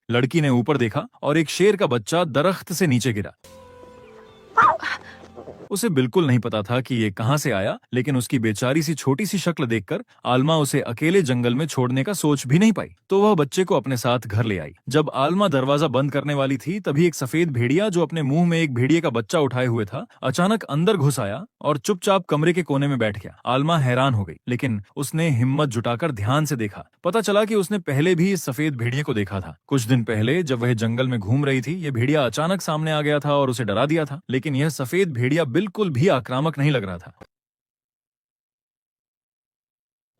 लड़की ने ऊपर देखा और एक शेर का बच्चा दरख्त से नीचे गिरा। उसे बिल्कुल नहीं पता था कि ये कहां से आया, लेकिन उसकी बेचारी सी छोटी सी शक्ल देखकर आलमा उसे अकेले जंगल में छोड़ने का सोच भी नहीं पाई, तो वह बच्चे को अपने साथ घर ले आई। जब आलमा दरवाजा बंद करने वाली थी, तभी एक सफेद भेड़िया जो अपने मुंह में एक भेड़िए का बच्चा उठाए हुए था, अचानक अंदर घुस आया और चुपचाप कमरे के कोने में बैठ गया। आलमा हैरान हो गई, लेकिन उसने हिम्मत जुटाकर ध्यान से देखा। पता चला कि उसने पहले भी इस सफेद भेड़िए को देखा था। कुछ दिन पहले जब वह जंगल में घूम रही थी, यह भेड़िया अचानक सामने आ गया था और उसे डरा दिया था, लेकिन यह सफेद भेड़िया बिल्कुल भी आक्रामक नहीं लग रहा था।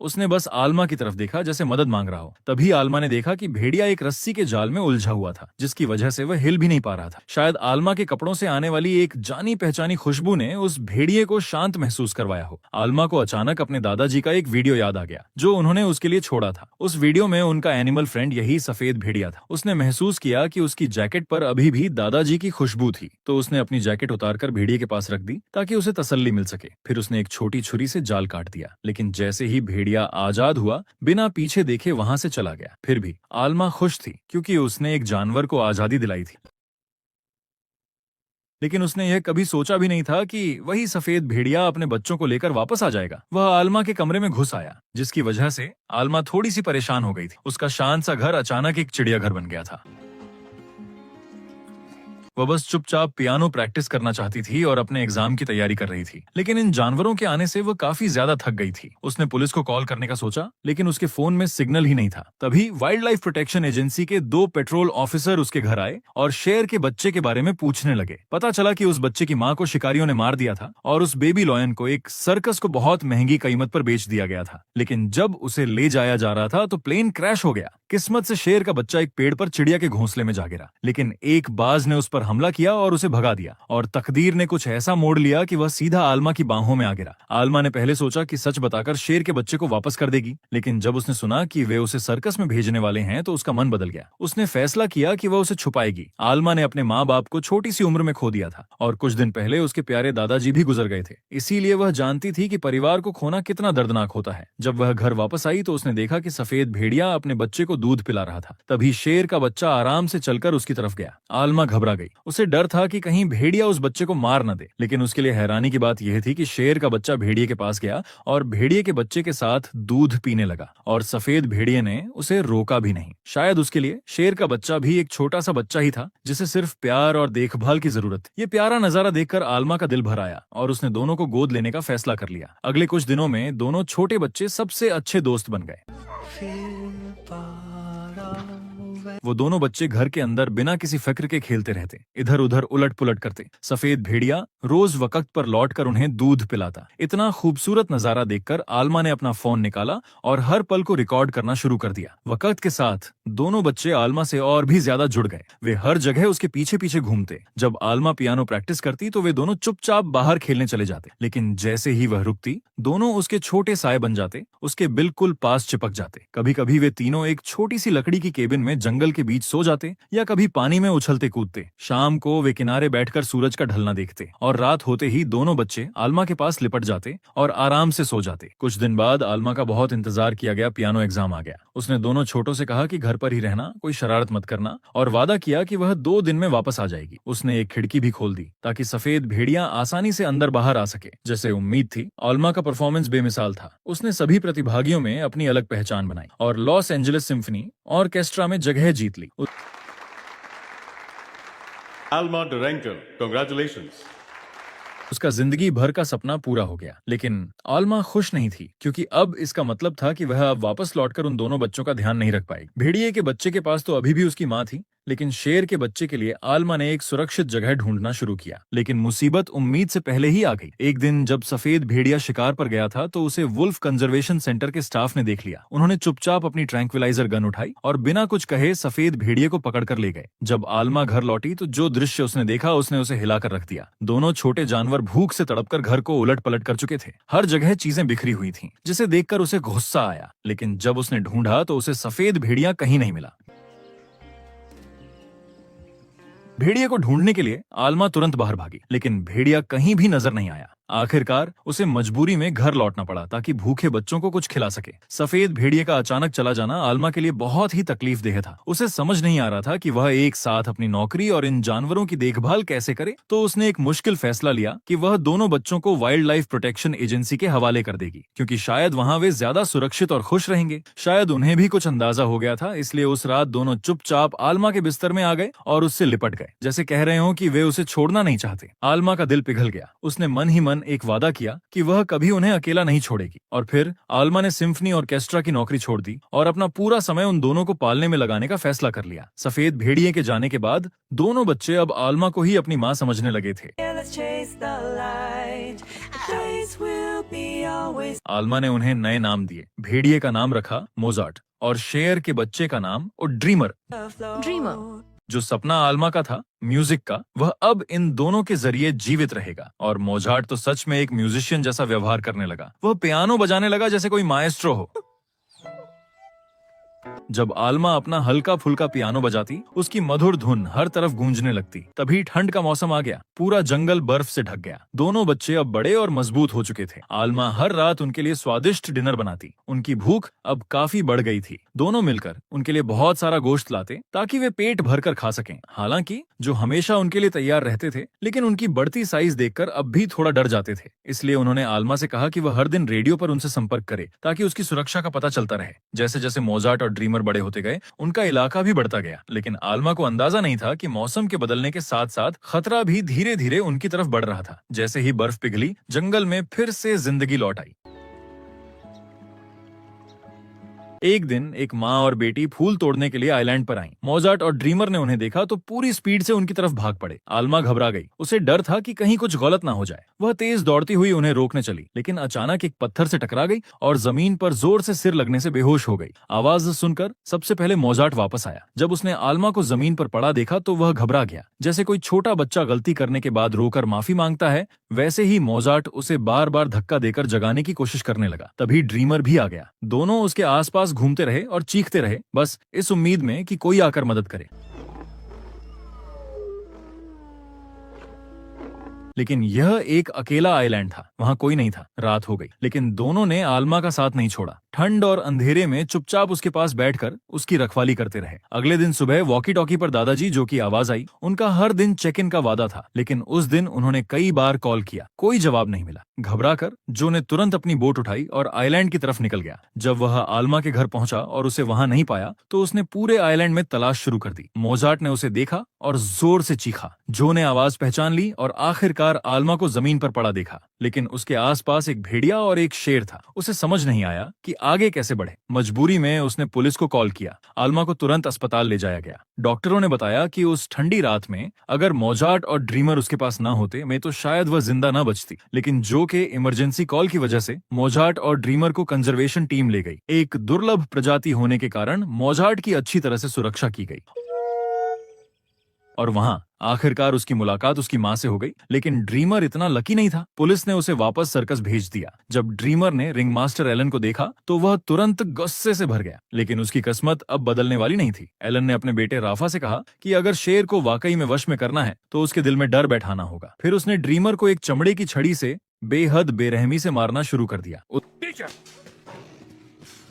उसने बस आलमा की तरफ देखा जैसे मदद मांग रहा हो। तभी आलमा ने देखा कि भेड़िया एक रस्सी के जाल में उलझा हुआ था, जिसकी वजह से वह हिल भी नहीं पा रहा था। शायद आलमा के कपड़ों से आने वाली एक जानी पहचानी खुशबू ने उस भेड़िए को शांत महसूस करवाया हो। आलमा को अचानक अपने दादाजी का एक वीडियो याद आ गया जो उन्होंने उसके लिए छोड़ा था। उस वीडियो में उनका एनिमल फ्रेंड यही सफेद भेड़िया था। उसने महसूस किया कि उसकी जैकेट पर अभी भी दादाजी की खुशबू थी, तो उसने अपनी जैकेट उतारकर भेड़िए के पास रख दी ताकि उसे तसल्ली मिल सके। फिर उसने एक छोटी छुरी से जाल काट दिया, लेकिन जैसे ही भेड़िया आजाद हुआ, बिना पीछे देखे वहां से चला गया। फिर भी आलमा खुश थी क्योंकि उसने एक जानवर को आजादी दिलाई थी, लेकिन उसने यह कभी सोचा भी नहीं था कि वही सफेद भेड़िया अपने बच्चों को लेकर वापस आ जाएगा। वह आलमा के कमरे में घुस आया, जिसकी वजह से आलमा थोड़ी सी परेशान हो गई थी। उसका शांत सा घर अचानक एक चिड़ियाघर बन गया था। वह बस चुपचाप पियानो प्रैक्टिस करना चाहती थी और अपने एग्जाम की तैयारी कर रही थी, लेकिन इन जानवरों के आने से वह काफी ज्यादा थक गई थी। उसने पुलिस को कॉल करने का सोचा, लेकिन उसके फोन में सिग्नल ही नहीं था। तभी वाइल्ड लाइफ प्रोटेक्शन एजेंसी के 2 पेट्रोल ऑफिसर उसके घर आए और शेर के बच्चे के बारे में पूछने लगे। पता चला कि उस बच्चे की माँ को शिकारियों ने मार दिया था और उस बेबी लॉयन को एक सर्कस को बहुत महंगी कीमत पर बेच दिया गया था, लेकिन जब उसे ले जाया जा रहा था तो प्लेन क्रैश हो गया। किस्मत से शेर का बच्चा एक पेड़ पर चिड़िया के घोंसले में जा गिरा, लेकिन एक बाज ने उस पर हमला किया और उसे भगा दिया, और तकदीर ने कुछ ऐसा मोड़ लिया कि वह सीधा आलमा की बाहों में आ गिरा। आलमा ने पहले सोचा कि सच बताकर शेर के बच्चे को वापस कर देगी, लेकिन जब उसने सुना कि वे उसे सर्कस में भेजने वाले हैं तो उसका मन बदल गया। उसने फैसला किया कि वह उसे छुपाएगी। आलमा ने अपने माँ बाप को छोटी सी उम्र में खो दिया था और कुछ दिन पहले उसके प्यारे दादाजी भी गुजर गए थे, इसीलिए वह जानती थी कि परिवार को खोना कितना दर्दनाक होता है। जब वह घर वापस आई तो उसने देखा कि सफेद भेड़िया अपने बच्चे को दूध पिला रहा था। तभी शेर का बच्चा आराम से चलकर उसकी तरफ गया। आलमा घबरा गई। उसे डर था कि कहीं भेड़िया उस बच्चे को मार न दे, लेकिन उसके लिए हैरानी की बात यह थी कि शेर का बच्चा भेड़िए के पास गया और भेड़िए के बच्चे के साथ दूध पीने लगा, और सफेद भेड़िए ने उसे रोका भी नहीं। शायद उसके लिए शेर का बच्चा भी एक छोटा सा बच्चा ही था जिसे सिर्फ प्यार और देखभाल की जरूरत थी। ये प्यारा नजारा देखकर आलमा का दिल भर आया और उसने दोनों को गोद लेने का फैसला कर लिया। अगले कुछ दिनों में दोनों छोटे बच्चे सबसे अच्छे दोस्त बन गए। वो दोनों बच्चे घर के अंदर बिना किसी फिक्र के खेलते रहते, इधर उधर उलट पुलट करते। सफेद भेड़िया रोज वक्त पर लौटकर उन्हें दूध पिलाता। इतना खूबसूरत नजारा देखकर आलमा ने अपना फोन निकाला और हर पल को रिकॉर्ड करना शुरू कर दिया। वक्त के साथ दोनों बच्चे आलमा से और भी ज्यादा जुड़ गए। वे हर जगह उसके पीछे पीछे घूमते। जब आलमा पियानो प्रैक्टिस करती तो वे दोनों चुपचाप बाहर खेलने चले जाते, लेकिन जैसे ही वह रुकती, दोनों उसके छोटे साए बन जाते, उसके बिल्कुल पास चिपक जाते। कभी कभी वे तीनों एक छोटी सी लकड़ी की केबिन में जंगल के बीच सो जाते, या कभी पानी में उछलते कूदते। शाम को वे किनारे बैठकर सूरज का ढलना देखते, और रात होते ही दोनों बच्चे आलमा के पास लिपट जाते और आराम से सो जाते। कुछ दिन बाद आलमा का बहुत इंतजार किया गया पियानो एग्जाम आ गया। उसने दोनों छोटों से कहा कि घर पर ही रहना, कोई शरारत मत करना, और वादा किया कि वह 2 दिन में वापस आ जाएगी। उसने एक खिड़की भी खोल दी ताकि सफेद भेड़िया आसानी से अंदर बाहर आ सके। जैसे उम्मीद थी, आलमा का परफॉर्मेंस बेमिसाल था। उसने सभी प्रतिभागियों में अपनी अलग पहचान बनाई और लॉस एंजलिस सिम्फनी ऑर्केस्ट्रा में जगह जीत ली। Alma Durango, congratulations. उसका जिंदगी भर का सपना पूरा हो गया, लेकिन आलमा खुश नहीं थी क्योंकि अब इसका मतलब था कि वह अब वापस लौटकर उन दोनों बच्चों का ध्यान नहीं रख पाएगी। भेड़िए के बच्चे के पास तो अभी भी उसकी माँ थी, लेकिन शेर के बच्चे के लिए आलमा ने एक सुरक्षित जगह ढूंढना शुरू किया। लेकिन मुसीबत उम्मीद से पहले ही आ गई। एक दिन जब सफेद भेड़िया शिकार पर गया था तो उसे वुल्फ कंजर्वेशन सेंटर के स्टाफ ने देख लिया। उन्होंने चुपचाप अपनी ट्रैंक्विलाइजर गन उठाई और बिना कुछ कहे सफेद भेड़िए को पकड़कर ले गए। जब आलमा घर लौटी तो जो दृश्य उसने देखा उसने उसे हिलाकर रख दिया। दोनों छोटे जानवर भूख से तड़पकर घर को उलट पलट कर चुके थे। हर जगह चीजें बिखरी हुई थीं, जिसे देखकर उसे गुस्सा आया, लेकिन जब उसने ढूंढा तो उसे सफेद भेड़िया कहीं नहीं मिला। भेड़िए को ढूंढने के लिए आलमा तुरंत बाहर भागी, लेकिन भेड़िया कहीं भी नजर नहीं आया। आखिरकार उसे मजबूरी में घर लौटना पड़ा ताकि भूखे बच्चों को कुछ खिला सके। सफेद भेड़िए का अचानक चला जाना आलमा के लिए बहुत ही तकलीफ देह था। उसे समझ नहीं आ रहा था कि वह एक साथ अपनी नौकरी और इन जानवरों की देखभाल कैसे करे। तो उसने एक मुश्किल फैसला लिया कि वह दोनों बच्चों को वाइल्ड लाइफ प्रोटेक्शन एजेंसी के हवाले कर देगी, क्योंकि शायद वहां वे ज्यादा सुरक्षित और खुश रहेंगे। शायद उन्हें भी कुछ अंदाजा हो गया था, इसलिए उस रात दोनों चुपचाप आलमा के बिस्तर में आ गए और उससे लिपट गए, जैसे कह रहे हो कि वे उसे छोड़ना नहीं चाहते। आलमा का दिल पिघल गया। उसने मन ही मन एक वादा किया कि वह कभी उन्हें अकेला नहीं छोड़ेगी। और फिर आलमा ने सिम्फनी ऑर्केस्ट्रा की नौकरी छोड़ दी और अपना पूरा समय उन दोनों को पालने में लगाने का फैसला कर लिया। सफेद भेड़िए के जाने के बाद दोनों बच्चे अब आलमा को ही अपनी माँ समझने लगे थे। आलमा ने उन्हें नए नाम दिए। भेड़िए का नाम रखा मोजार्ट और शेर के बच्चे का नाम ड्रीमर। जो सपना आलमा का था म्यूजिक का, वह अब इन दोनों के जरिए जीवित रहेगा। और मोजार्ट तो सच में एक म्यूजिशियन जैसा व्यवहार करने लगा। वह पियानो बजाने लगा जैसे कोई माएस्ट्रो हो। जब आलमा अपना हल्का फुल्का पियानो बजाती, उसकी मधुर धुन हर तरफ गूंजने लगती। तभी ठंड का मौसम आ गया। पूरा जंगल बर्फ से ढक गया। दोनों बच्चे अब बड़े और मजबूत हो चुके थे। आलमा हर रात उनके लिए स्वादिष्ट डिनर बनाती। उनकी भूख अब काफी बढ़ गई थी। दोनों मिलकर उनके लिए बहुत सारा गोश्त लाते ताकि वे पेट भरकर खा सकें। हालांकि जो हमेशा उनके लिए तैयार रहते थे, लेकिन उनकी बढ़ती साइज देखकर अब भी थोड़ा डर जाते थे। इसलिए उन्होंने आलमा से कहा कि वह हर दिन रेडियो पर उनसे संपर्क करे ताकि उसकी सुरक्षा का पता चलता रहे। जैसे जैसे मोजार्ट और ड्रीमर बड़े होते गए, उनका इलाका भी बढ़ता गया। लेकिन आलमा को अंदाजा नहीं था कि मौसम के बदलने के साथ साथ खतरा भी धीरे धीरे उनकी तरफ बढ़ रहा था। जैसे ही बर्फ पिघली, जंगल में फिर से जिंदगी लौट आई। एक दिन एक माँ और बेटी फूल तोड़ने के लिए आइलैंड पर आईं। मोजार्ट और ड्रीमर ने उन्हें देखा तो पूरी स्पीड से उनकी तरफ भाग पड़े। आलमा घबरा गई। उसे डर था कि कहीं कुछ गलत ना हो जाए। वह तेज दौड़ती हुई उन्हें रोकने चली, लेकिन अचानक एक पत्थर से टकरा गई और जमीन पर जोर से सिर लगने से बेहोश हो गई। आवाज सुनकर सबसे पहले मोजार्ट वापस आया। जब उसने आलमा को जमीन पर पड़ा देखा तो वह घबरा गया। जैसे कोई छोटा बच्चा गलती करने के बाद रोकर माफी मांगता है, वैसे ही मोजार्ट उसे बार बार धक्का देकर जगाने की कोशिश करने लगा। तभी ड्रीमर भी आ गया। दोनों उसके आसपास घूमते रहे और चीखते रहे, बस इस उम्मीद में कि कोई आकर मदद करे। लेकिन यह एक अकेला आइलैंड था। वहां कोई नहीं था। रात हो गई, लेकिन दोनों ने आलमा का साथ नहीं छोड़ा। ठंड और अंधेरे में चुपचाप उसके पास बैठकर उसकी रखवाली करते रहे। अगले दिन सुबह वॉकी टॉकी पर दादाजी जो की आवाज आई। उनका हर दिन चेक इन का वादा था, लेकिन उस दिन उन्होंने कई बार कॉल किया, कोई जवाब नहीं मिला। घबराकर जो ने तुरंत अपनी बोट उठाई और आइलैंड की तरफ निकल गया। जब वह आलमा के घर पहुंचा और उसे वहां नहीं पाया, तो उसने पूरे आइलैंड में तलाश शुरू कर दी। मोजार्ट ने उसे देखा और जोर से चीखा। जो ने आवाज पहचान ली और आखिरकार आलमा को जमीन पर पड़ा देखा, लेकिन उसके आसपास एक भेड़िया और एक शेर था। उसे समझ नहीं आया कि आगे कैसे बढ़े। मजबूरी में उसने पुलिस को कॉल किया। आलमा को तुरंत अस्पताल ले जाया गया। डॉक्टरों ने बताया कि उस ठंडी रात में अगर मोजार्ट और ड्रीमर उसके पास ना होते में तो शायद वह जिंदा न बचती। लेकिन जो के इमरजेंसी कॉल की वजह से मोजार्ट और ड्रीमर को कंजर्वेशन टीम ले गई। एक दुर्लभ प्रजाति होने के कारण मोजार्ट की अच्छी तरह से सुरक्षा की गई और वहां आखिरकार उसकी मुलाकात उसकी मां से हो गई। लेकिन ड्रीमर इतना लकी नहीं था। पुलिस ने उसे वापस सर्कस भेज दिया। जब ड्रीमर ने रिंग मास्टर एलन को देखा तो वह तुरंत गुस्से से भर गया। लेकिन उसकी किस्मत अब बदलने वाली नहीं थी। एलन ने अपने बेटे राफा से कहा कि अगर शेर को वाकई में वश में करना है तो उसके दिल में डर बैठाना होगा। फिर उसने ड्रीमर को एक चमड़े की छड़ी से बेहद बेरहमी से मारना शुरू कर दिया।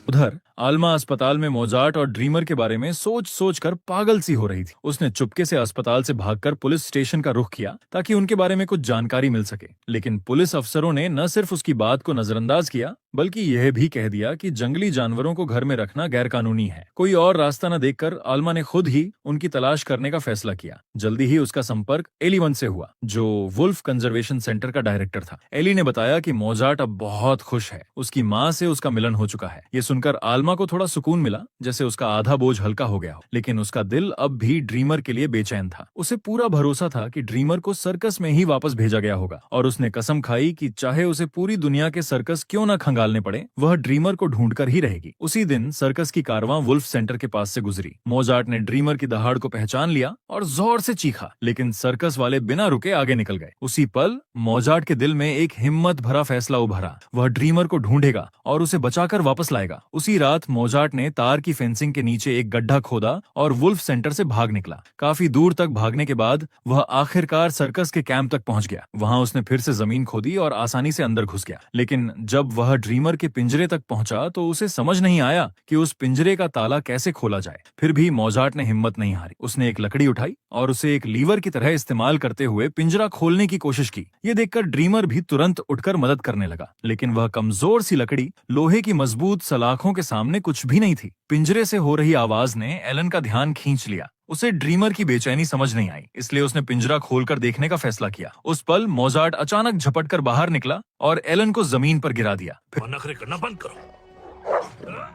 उधर आलमा अस्पताल में मोजार्ट और ड्रीमर के बारे में सोच सोच कर पागल सी हो रही थी। उसने चुपके से अस्पताल से भागकर पुलिस स्टेशन का रुख किया ताकि उनके बारे में कुछ जानकारी मिल सके। लेकिन पुलिस अफसरों ने न सिर्फ उसकी बात को नजरअंदाज किया, बल्कि यह भी कह दिया कि जंगली जानवरों को घर में रखना गैरकानूनी है। कोई और रास्ता न देखकर आलमा ने खुद ही उनकी तलाश करने का फैसला किया। जल्दी ही उसका संपर्क एली से हुआ, जो वुल्फ कंजर्वेशन सेंटर का डायरेक्टर था। एली ने बताया कि मोजार्ट अब बहुत खुश है। उसकी माँ से उसका मिलन हो चुका है। ये सुनकर आलमा को थोड़ा सुकून मिला, जैसे उसका आधा बोझ हल्का हो गया हो। लेकिन उसका दिल अब भी ड्रीमर के लिए बेचैन था। उसे पूरा भरोसा था कि ड्रीमर को सर्कस में ही वापस भेजा गया होगा और उसने कसम खाई कि चाहे उसे पूरी दुनिया के सर्कस क्यों न खंगालने पड़े, वह ड्रीमर को ढूंढकर ही रहेगी। उसी दिन सर्कस की कारवां वुल्फ सेंटर के पास से गुजरी। मोजार्ट ने ड्रीमर की दहाड़ को पहचान लिया और जोर से चीखा, लेकिन सर्कस वाले बिना रुके आगे निकल गए। उसी पल मोजार्ट के दिल में एक हिम्मत भरा फैसला उभरा। वह ड्रीमर को ढूंढेगा और उसे बचाकर वापस लाएगा। उसी रात रात मोजार्ट ने तार की फेंसिंग के नीचे एक गड्ढा खोदा और वुल्फ सेंटर से भाग निकला। काफी दूर तक भागने के बाद वह आखिरकार सर्कस के कैंप तक पहुंच गया। वहां उसने फिर से जमीन खोदी और आसानी से अंदर घुस गया। लेकिन जब वह ड्रीमर के पिंजरे तक पहुंचा तो उसे समझ नहीं आया कि उस पिंजरे का ताला कैसे खोला जाए। फिर भी मोजार्ट ने हिम्मत नहीं हारी। उसने एक लकड़ी उठाई और उसे एक लीवर की तरह इस्तेमाल करते हुए पिंजरा खोलने की कोशिश की। ये देखकर ड्रीमर भी तुरंत उठकर मदद करने लगा, लेकिन वह कमजोर सी लकड़ी लोहे की मजबूत सलाखों के सामने कुछ भी नहीं थी। पिंजरे से हो रही आवाज ने एलन का ध्यान खींच लिया। उसे ड्रीमर की बेचैनी समझ नहीं आई, इसलिए उसने पिंजरा खोलकर देखने का फैसला किया। उस पल मोजार्ट अचानक झपटकर बाहर निकला और एलन को जमीन पर गिरा दिया। नखरे करना बंद करो।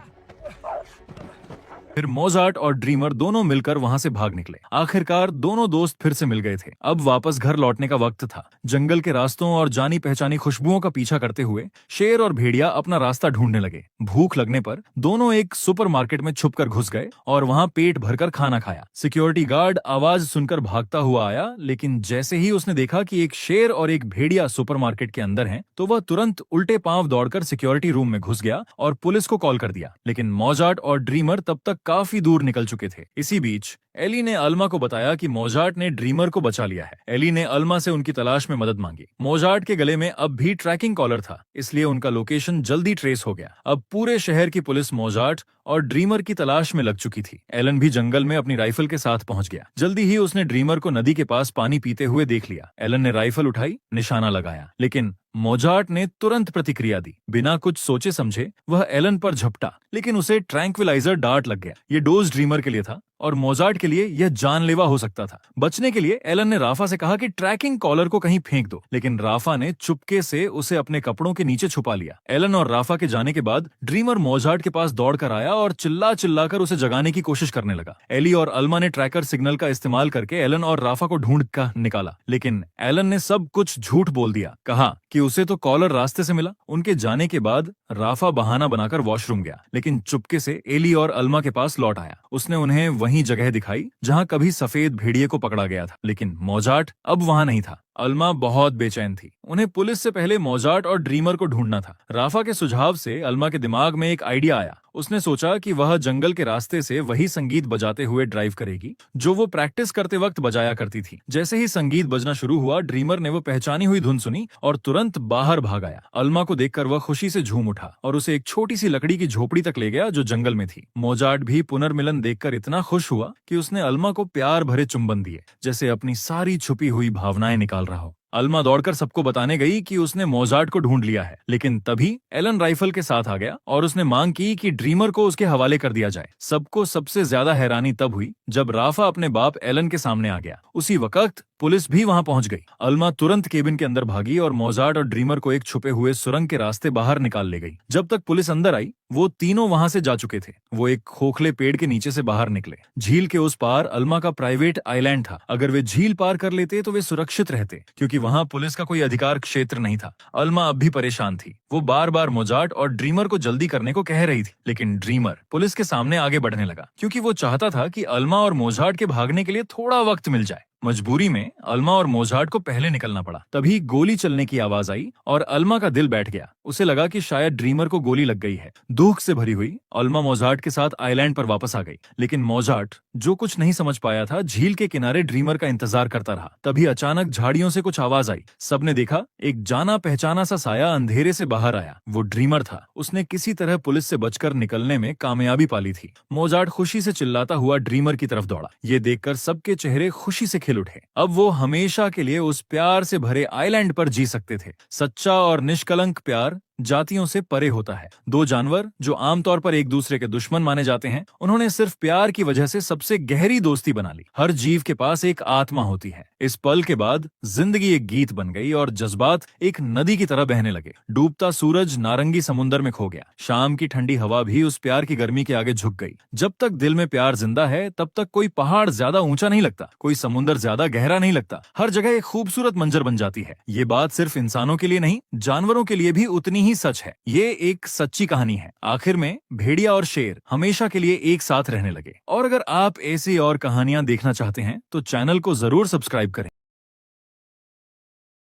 फिर मोजार्ट और ड्रीमर दोनों मिलकर वहां से भाग निकले। आखिरकार दोनों दोस्त फिर से मिल गए थे। अब वापस घर लौटने का वक्त था। जंगल के रास्तों और जानी पहचानी खुशबुओं का पीछा करते हुए शेर और भेड़िया अपना रास्ता ढूंढने लगे। भूख लगने पर दोनों एक सुपरमार्केट में छुपकर घुस गए और वहां पेट भरकर खाना खाया। सिक्योरिटी गार्ड आवाज सुनकर भागता हुआ आया, लेकिन जैसे ही उसने देखा कि एक शेर और एक भेड़िया सुपरमार्केट के अंदर हैं, तो वह तुरंत उल्टे पांव दौड़कर सिक्योरिटी रूम में घुस गया और पुलिस को कॉल कर दिया। लेकिन मोजार्ट और ड्रीमर तब तक काफी दूर निकल चुके थे। इसी बीच एली ने अल्मा को बताया कि मोजार्ट ने ड्रीमर को बचा लिया है। एली ने अल्मा से उनकी तलाश में मदद मांगी। मोजार्ट के गले में अब भी ट्रैकिंग कॉलर था, इसलिए उनका लोकेशन जल्दी ट्रेस हो गया। अब पूरे शहर की पुलिस मोजार्ट और ड्रीमर की तलाश में लग चुकी थी। एलन भी जंगल में अपनी राइफल के साथ पहुंच गया। जल्दी ही उसने ड्रीमर को नदी के पास पानी पीते हुए देख लिया। एलन ने राइफल उठाई, निशाना लगाया, लेकिन मोजार्ट ने तुरंत प्रतिक्रिया दी। बिना कुछ सोचे समझे वह एलन पर झपटा, लेकिन उसे ट्रैंक्विलाइजर डार्ट लग गया। ये डोज ड्रीमर के लिए था और मोजार्ट के लिए यह जानलेवा हो सकता था। बचने के लिए एलन ने राफा से कहा कि ट्रैकिंग कॉलर को कहीं फेंक दो, लेकिन राफा ने चुपके से उसे अपने कपड़ों के नीचे छुपा लिया। एलन और राफा के जाने के बाद ड्रीमर मोजार्ट के पास दौड़कर आया और चिल्ला चिल्लाकर उसे जगाने की कोशिश करने लगा। एली और अल्मा ने ट्रैकर सिग्नल का इस्तेमाल करके एलन और राफा को ढूंढ कर निकाला, लेकिन एलन ने सब कुछ झूठ बोल दिया। कहा कि उसे तो कॉलर रास्ते से मिला। उनके जाने के बाद राफा बहाना बनाकर वॉशरूम गया, लेकिन चुपके से एली और अल्मा के पास लौट आया। उसने उन्हें वही जगह दिखाई जहां कभी सफेद भेड़िए को पकड़ा गया था, लेकिन मोजार्ट अब वहां नहीं था। अल्मा बहुत बेचैन थी। उन्हें पुलिस से पहले मोजार्ट और ड्रीमर को ढूंढना था। राफा के सुझाव से अल्मा के दिमाग में एक आइडिया आया। उसने सोचा कि वह जंगल के रास्ते से वही संगीत बजाते हुए ड्राइव करेगी जो वो प्रैक्टिस करते वक्त बजाया करती थी। जैसे ही संगीत बजना शुरू हुआ, ड्रीमर ने वो पहचानी हुई धुन सुनी और तुरंत बाहर भाग आया। अल्मा को देखकर वह खुशी से झूम उठा और उसे एक छोटी सी लकड़ी की झोपड़ी तक ले गया जो जंगल में थी। मोजार्ट भी पुनर्मिलन देखकर इतना खुश हुआ कि उसने अल्मा को प्यार भरे चुंबन दिए, जैसे अपनी सारी छुपी हुई भावनाएं निकाल रहा हो। अल्मा दौड़कर सबको बताने गई कि उसने मोजार्ट को ढूंढ लिया है, लेकिन तभी एलन राइफल के साथ आ गया और उसने मांग की कि ड्रीमर को उसके हवाले कर दिया जाए। सबको सबसे ज्यादा हैरानी तब हुई जब राफा अपने बाप एलन के सामने आ गया। उसी वक्त पुलिस भी वहां पहुंच गई। अल्मा तुरंत केबिन के अंदर भागी और मोजार्ट और ड्रीमर को एक छुपे हुए सुरंग के रास्ते बाहर निकाल ले गई। जब तक पुलिस अंदर आई, वो तीनों वहां से जा चुके थे। वो एक खोखले पेड़ के नीचे से बाहर निकले। झील के उस पार अल्मा का प्राइवेट आइलैंड था। अगर वे झील पार कर लेते तो वे सुरक्षित रहते, क्योंकि वहां पुलिस का कोई अधिकार क्षेत्र नहीं था। अल्मा अब भी परेशान थी। वो बार बार मोजार्ट और ड्रीमर को जल्दी करने को कह रही थी, लेकिन ड्रीमर पुलिस के सामने आगे बढ़ने लगा, क्योंकि वो चाहता था कि अल्मा और मोजार्ट के भागने के लिए थोड़ा वक्त मिल जाए। मजबूरी में अल्मा और मोजार्ट को पहले निकलना पड़ा। तभी गोली चलने की आवाज आई और अल्मा का दिल बैठ गया। उसे लगा कि शायद ड्रीमर को गोली लग गई है। दुख से भरी हुई अल्मा मोजार्ट के साथ आइलैंड पर वापस आ गई, लेकिन मोजार्ट जो कुछ नहीं समझ पाया था, झील के किनारे ड्रीमर का इंतजार करता रहा। तभी अचानक झाड़ियों से कुछ आवाज आई। सबने देखा एक जाना पहचाना सा साया अंधेरे से बाहर आया। वो ड्रीमर था। उसने किसी तरह पुलिस से बचकर निकलने में कामयाबी पाली थी। मोजार्ट खुशी से चिल्लाता हुआ ड्रीमर की तरफ दौड़ा। ये देखकर सबके चेहरे खुशी से खिल उठे। अब वो हमेशा के लिए उस प्यार से भरे आइलैंड पर जी सकते थे। सच्चा और निष्कलंक प्यार जातियों से परे होता है। दो जानवर जो आमतौर पर एक दूसरे के दुश्मन माने जाते हैं, उन्होंने सिर्फ प्यार की वजह से सबसे गहरी दोस्ती बना ली। हर जीव के पास एक आत्मा होती है। इस पल के बाद जिंदगी एक गीत बन गई और जज्बात एक नदी की तरह बहने लगे। डूबता सूरज नारंगी समुंदर में खो गया। शाम की ठंडी हवा भी उस प्यार की गर्मी के आगे झुक गई। जब तक दिल में प्यार जिंदा है, तब तक कोई पहाड़ ज्यादा ऊंचा नहीं लगता, कोई समुंदर ज्यादा गहरा नहीं लगता। हर जगह एक खूबसूरत मंजर बन जाती है। ये बात सिर्फ इंसानों के लिए नहीं, जानवरों के लिए भी उतनी ही सच है। ये एक सच्ची कहानी है। आखिर में भेड़िया और शेर हमेशा के लिए एक साथ रहने लगे। और अगर आप ऐसी और कहानियां देखना चाहते हैं तो चैनल को जरूर सब्सक्राइब करें।